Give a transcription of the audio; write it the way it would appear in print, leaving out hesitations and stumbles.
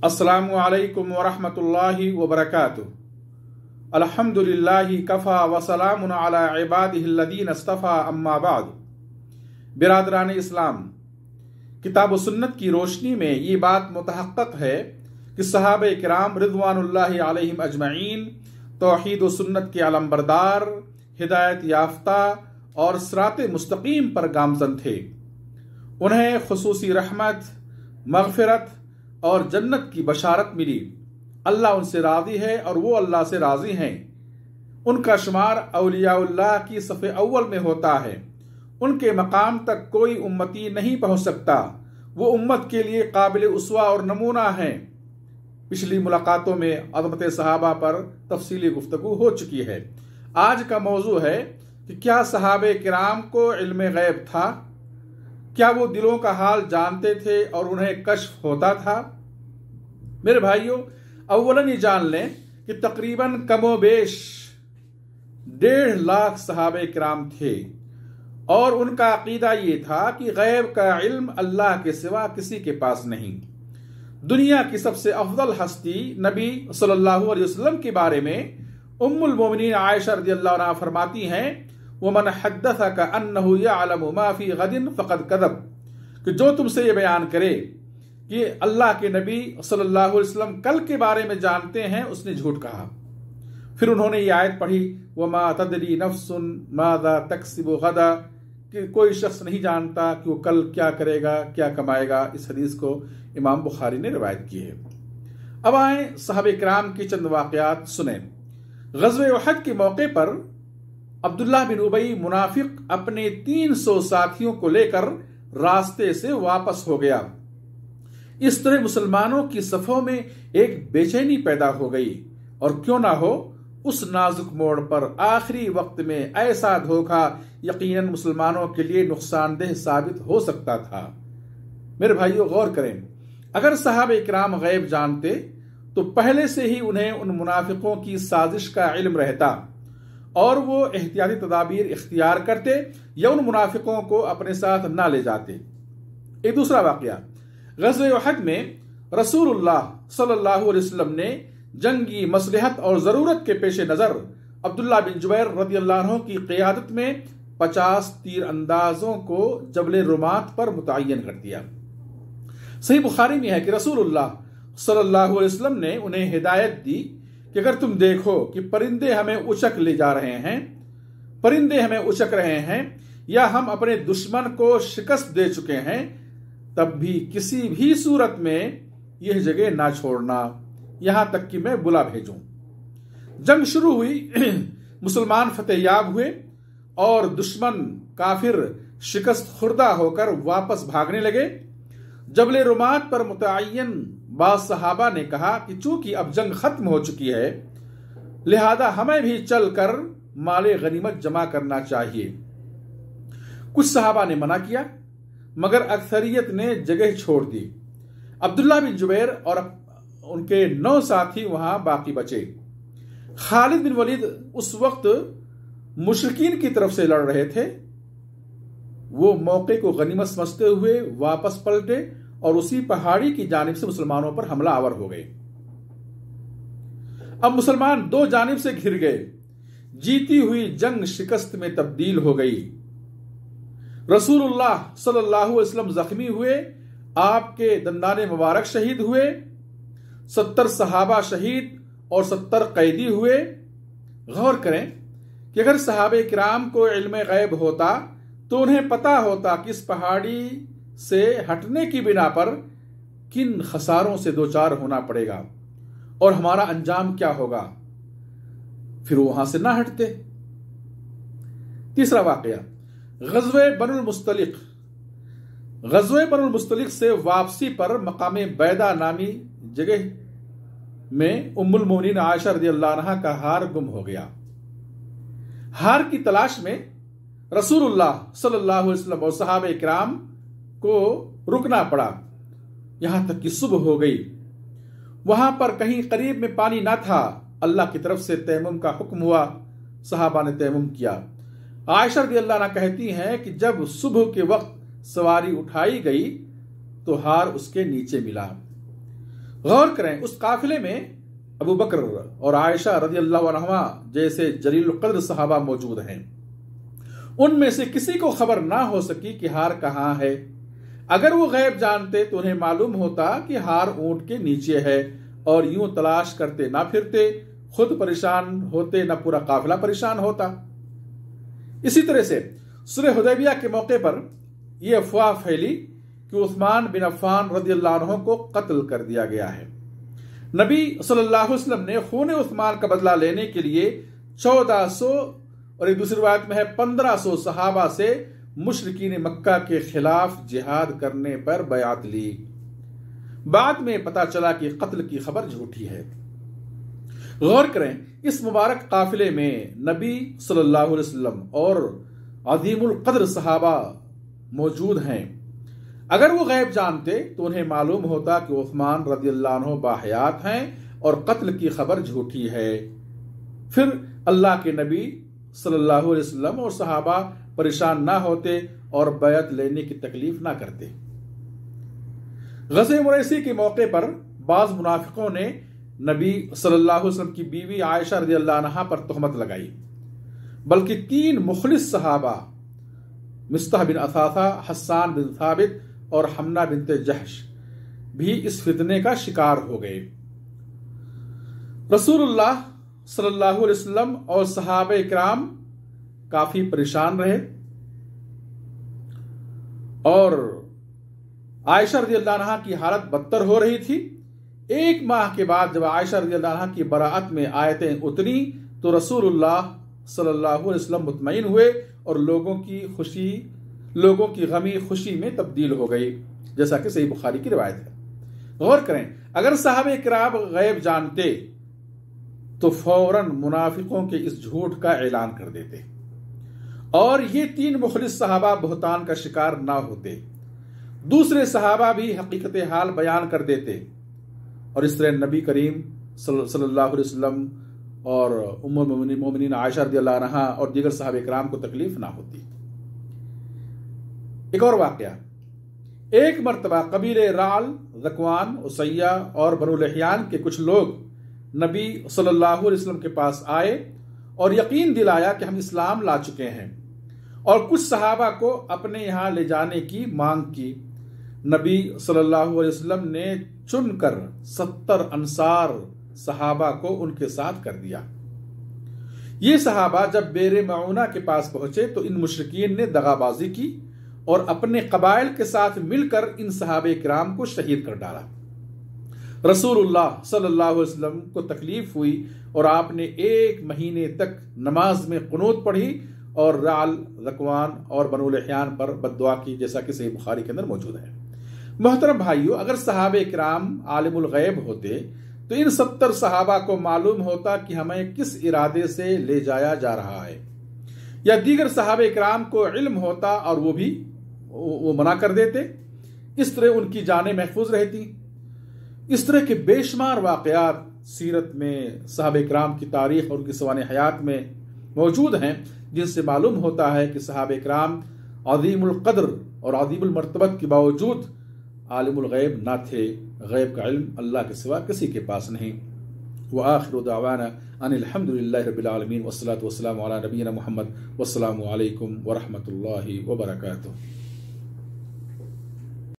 अस्सलामु अलैकुम वरहमतुल्लाहि वबरकातुहू। अल्हम्दुलिल्लाहि कफ़ा वसलामुन अला इबादिहिल्लज़ीना इस्तफ़ा अम्मा बाद। बिरादरान इस्लाम, किताब व सुन्नत की रोशनी में ये बात मुतहक्कक है कि सहाबे किराम रिज़वानुल्लाहि अलैहिम अजमईन तौहीद व सुन्नत के अलमबरदार, हिदायत याफ्ता और सिरात मुस्तकीम पर गामज़न थे। उन्हें खुसूसी रहमत, मग़फ़िरत और जन्नत की बशारत मिली। अल्लाह उनसे राज़ी है और वो अल्लाह से राज़ी हैं। उनका शुमार औलियाउल्लाह की सफ़े अव्वल में होता है। उनके मकाम तक कोई उम्मती नहीं पहुँच सकता। वो उम्मत के लिए काबिल उसवा और नमूना हैं। पिछली मुलाकातों में अज़मत सहाबा पर तफसीली गुफ्तगू हो चुकी है। आज का मौजू है कि क्या सहाबे किराम को इल्म गैब था? क्या वो दिलों का हाल जानते थे और उन्हें कश्फ होता था? मेरे भाइयों, अव्वलन ये जान लें कि तकरीबन कमोबेश 1.5 लाख सहाबे किराम थे और उनका अकीदा ये था कि गैब का इल्म अल्लाह के सिवा किसी के पास नहीं। दुनिया की सबसे अफजल हस्ती नबी सल्लल्लाहु अलैहि वसल्लम के बारे में उम्मुल मोमिनीन आयशा रज़ियल्लाहु अन्हा फरमाती हैं, वमन हद्दसक अन्नहु यअलमु मा फी गदिन फक़द कज़ब, कि जो तुमसे ये बयान करे कि अल्लाह के नबी सल्लल्लाहु अलैहि वसल्लम कल के बारे में जानते हैं, उसने झूठ कहा। फिर उन्होंने ये आयत पढ़ी, वमा तदरी नफ्सुन माज़ा तक्सिबु गदा, कि कोई शख्स नहीं जानता कि वो कल क्या करेगा, क्या कमाएगा। इस हदीस को इमाम बुखारी ने रिवायत की है। अब आए सहाबे किराम के चंद वाक़यात सुने। ग़ज़वे उहद के मौके पर अब्दुल्लाह बिन उबई मुनाफिक अपने 300 साथियों को लेकर रास्ते से वापस हो गया। इस तरह मुसलमानों की सफ़ों में एक बेचैनी पैदा हो गई, और क्यों ना हो, उस नाजुक मोड़ पर आखिरी वक्त में ऐसा धोखा यकीनन मुसलमानों के लिए नुकसानदेह साबित हो सकता था। मेरे भाइयों, गौर करें, अगर सहाबे किराम गैब जानते तो पहले से ही उन्हें उन मुनाफिकों की साजिश का इल्म रहता और वो एहतियाती तदाबीर इख्तियार करते या उन मुनाफिकों को अपने साथ ना ले जाते। एक दूसरा वाक़या, ग़ज़वे उहद में रसूलुल्लाह सल्लल्लाहु अलैहि वसल्लम ने जंगी मसलहत और ज़रूरत के पेश नज़र अब्दुल्लाह बिन जुबैर रज़ियल्लाहु अन्हु की क़ियादत में 50 तीर अंदाजों को जबल रुमात पर मुतय्यन कर दिया। सही बुखारी में है कि रसूलुल्लाह सल्लल्लाहु अलैहि वसल्लम ने उन्हें हिदायत दी कि अगर तुम देखो कि परिंदे हमें उचक ले जा रहे हैं, परिंदे हमें उचक रहे हैं, या हम अपने दुश्मन को शिकस्त दे चुके हैं, तब भी किसी भी सूरत में यह जगह ना छोड़ना, यहां तक कि मैं बुला भेजूं। जंग शुरू हुई, मुसलमान फतेहयाब हुए और दुश्मन काफिर शिकस्त खुर्दा होकर वापस भागने लगे। जबल रुमात पर मुतय्यन बाज़ सहाबा ने कहा कि चूंकि अब जंग खत्म हो चुकी है, लिहाजा हमें भी चलकर माले गनीमत जमा करना चाहिए। कुछ सहाबा ने मना किया, मगर अक्सरियत ने जगह छोड़ दी। अब्दुल्लाह बिन जुबैर और उनके 9 साथी वहां बाकी बचे। खालिद बिन वलीद उस वक्त मुशरिकीन की तरफ से लड़ रहे थे। वो मौके को गनीमत समझते हुए वापस पलटे और उसी पहाड़ी की जानिब से मुसलमानों पर हमला आवर हो गए। अब मुसलमान 2 जानिब से घिर गए। जीती हुई जंग शिकस्त में तब्दील हो गई। रसूलुल्लाह सल्लल्लाहु अलैहि वसल्लम जख्मी हुए, आपके दंदाने मुबारक शहीद हुए, 70 सहाबा शहीद और 70 कैदी हुए। गौर करें कि अगर सहाबे किराम को इल्म गैब होता तो उन्हें पता होता कि इस पहाड़ी से हटने की बिना पर किन खसारों से दो चार होना पड़ेगा और हमारा अंजाम क्या होगा, फिर वहां से ना हटते। तीसरा वाकया, ग़ज़वे बनुल मुस्तलिक। ग़ज़वे बनुल मुस्तलिक से वापसी पर मकामे बैदा नामी जगह में उम्मुल मोमिनीन आयशा रज़ियल्लाहु अन्हा का हार गुम हो गया। हार की तलाश में रसूलुल्लाह सल्लल्लाहु अलैहि वसल्लम और सहाबे किराम को रुकना पड़ा, यहां तक कि सुबह हो गई। वहां पर कहीं करीब में पानी ना था। अल्लाह की तरफ से तयम्मुम का हुक्म हुआ, सहाबा ने तयम्मुम किया। आयशा रज़ियल्लाहु अन्हा कहती हैं कि जब सुबह के वक्त सवारी उठाई गई तो हार उसके नीचे मिला। غور کریں، اس قافلے میں ابو بکر اور عائشہ رضی اللہ عنہما جیسے جلیل القدر صحابہ موجود ہیں۔ ان میں سے کسی کو خبر نہ ہو سکی کہ ہار کہاں ہے۔ اگر وہ غیب جانتے تو انہیں معلوم ہوتا کہ ہار اونٹ کے نیچے ہے، اور یوں تلاش کرتے نہ پھرتے، خود پریشان ہوتے نہ پورا قافلہ پریشان ہوتا۔ اسی طرح سے صلح حدیبیہ کے موقع پر یہ افواہ پھیلی کہ عثمان بن عفان رضی اللہ عنہ کو قتل کر دیا گیا ہے۔ نبی صلی اللہ علیہ وسلم نے خون عثمان کا بدلہ لینے کے لیے 1400 اور ایک دوسری روایت میں ہے 1500 صحابہ سے مشرکین مکہ کے خلاف جہاد کرنے پر بیعت لی۔ بعد میں پتا چلا کہ قتل کی خبر جھوٹی ہے۔ غور کریں، اس مبارک قافلے میں نبی صلی اللہ علیہ وسلم اور عظیم القدر صحابہ موجود ہیں۔ اگر وہ غیب جانتے تو انہیں معلوم ہوتا کہ عثمان رضی اللہ عنہ باحیات ہیں اور قتل کی خبر جھوٹی ہے، پھر اللہ کے نبی صلی اللہ علیہ وسلم اور صحابہ پریشان نہ ہوتے اور بیعت لینے کی تکلیف نہ کرتے۔ غزوہ مریسی کے موقع پر بعض منافقوں نے نبی صلی اللہ علیہ وسلم کی بیوی عائشہ رضی اللہ عنہا پر تہمت لگائی، بلکہ 3 مخلص صحابہ مصطح بن اثاثہ، حسان بن ثابت اور حمنہ بنت جحش بھی اس فتنے کا شکار ہو گئے۔ رسول اللہ صلی اللہ علیہ وسلم اور صحابہ کرام کافی پریشان رہے، اور عائشہ رضی اللہ عنہا کی حالت بدتر ہو رہی تھی۔ 1 ماہ کے بعد جب عائشہ رضی اللہ عنہا کی براءت میں آیتیں اتری تو رسول اللہ صلی اللہ علیہ وسلم مطمئن ہوئے اور لوگوں کی غمی خوشی میں تبدیل ہو گئی، جیسا کہ صحیح بخاری کی روایت ہے۔ غور کریں، اگر صحابہ کرام غیب جانتے تو فوراً منافقوں کے اس جھوٹ کا اعلان کر دیتے، اور یہ 3 مخلص صحابہ بہتان کا شکار نہ ہوتے۔ دوسرے صحابہ بھی حقیقت حال بیان کر دیتے، اور اس طرح نبی کریم صلی اللہ علیہ وسلم اور ام المومنین عائشہ رضی اللہ عنہا اور دیگر صحابہ کرام کو تکلیف نہ ہوتی۔ ایک اور واقعہ، ایک مرتبہ قبیلے رعل، ذکوان، عصیہ اور بنو لحیان کے کچھ لوگ نبی صلی اللہ علیہ وسلم کے پاس آئے اور یقین دلایا کہ ہم اسلام لا چکے ہیں، اور کچھ صحابہ کو اپنے یہاں لے جانے کی مانگ کی۔ نبی صلی اللہ علیہ وسلم نے چن کر 70 انصار صحابہ کو ان کے ساتھ کر دیا۔ یہ صحابہ جب بیر معونہ کے پاس پہنچے تو ان مشرکین نے دغا بازی کی اور اپنے قبائل کے ساتھ مل کر ان صحابہ کرام کو شہید کر ڈالا۔ رسول اللہ صلی اللہ علیہ وسلم کو تکلیف ہوئی اور آپ نے 1 مہینے تک نماز میں قنوت پڑھی اور رعل، ذکوان اور بنو لحیان پر بد دعا کی، جیسا کہ صحیح بخاری کے اندر موجود ہے۔ محترم بھائیو، اگر صحابہ کرام عالم الغیب ہوتے تو ان 70 صحابہ کو معلوم ہوتا کہ ہمیں کس ارادے سے لے جایا جا رہا ہے، یا دیگر صحابہ کرام کو علم ہوتا اور وہ منع کر دیتے، اس طرح ان کی جانیں محفوظ رہتی۔ اس طرح کے بے شمار واقعات سیرت میں صحابہ کرام کی تاریخ اور ان کی سوانح حیات میں موجود ہیں، جن سے معلوم ہوتا ہے کہ صحابہ کرام عظیم القدر اور عظیم المرتبت کے باوجود عالم الغیب نہ تھے۔ غیب کا علم اللہ کے سوا کسی کے پاس نہیں۔ وآخر دعوانا ان الحمد للہ رب العالمین والصلاة والسلام علی نبینا محمد والسلام علیکم ورحمۃ اللہ وبرکاتہ۔